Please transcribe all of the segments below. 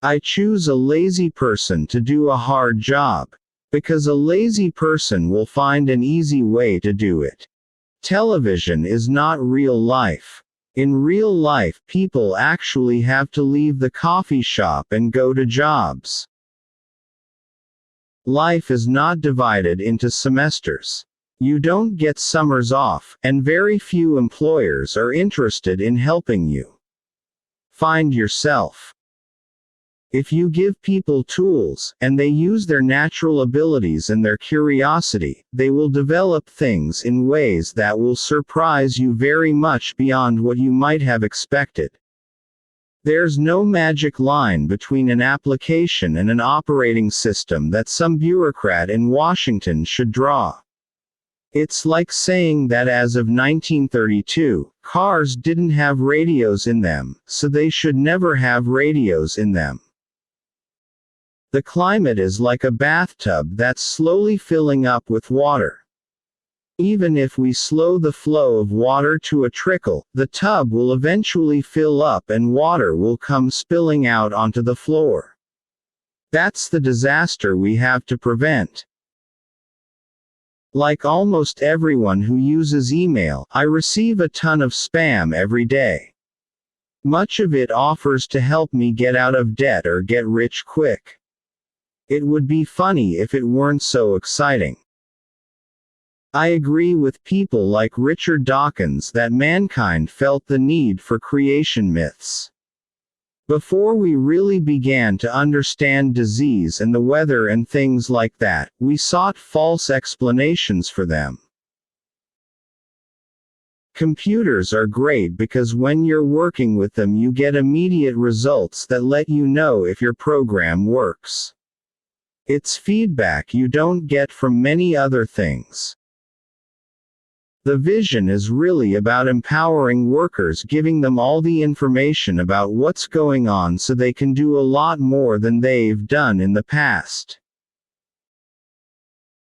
I choose a lazy person to do a hard job. Because a lazy person will find an easy way to do it. Television is not real life. In real life, people actually have to leave the coffee shop and go to jobs. Life is not divided into semesters. You don't get summers off, and very few employers are interested in helping you find yourself. If you give people tools, and they use their natural abilities and their curiosity, they will develop things in ways that will surprise you very much beyond what you might have expected. There's no magic line between an application and an operating system that some bureaucrat in Washington should draw. It's like saying that as of 1932, cars didn't have radios in them, so they should never have radios in them. The climate is like a bathtub that's slowly filling up with water. Even if we slow the flow of water to a trickle, the tub will eventually fill up and water will come spilling out onto the floor. That's the disaster we have to prevent. Like almost everyone who uses email, I receive a ton of spam every day. Much of it offers to help me get out of debt or get rich quick. It would be funny if it weren't so exciting. I agree with people like Richard Dawkins that mankind felt the need for creation myths. Before we really began to understand disease and the weather and things like that, we sought false explanations for them. Computers are great because when you're working with them you get immediate results that let you know if your program works. It's feedback you don't get from many other things. The vision is really about empowering workers, giving them all the information about what's going on so they can do a lot more than they've done in the past.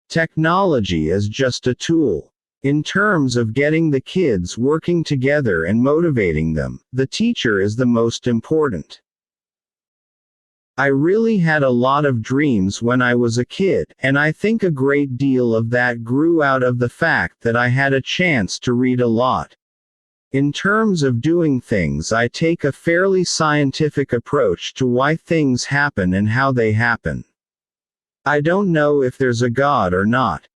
Technology is just a tool. In terms of getting the kids working together and motivating them, the teacher is the most important. I really had a lot of dreams when I was a kid, and I think a great deal of that grew out of the fact that I had a chance to read a lot. In terms of doing things, I take a fairly scientific approach to why things happen and how they happen. I don't know if there's a God or not.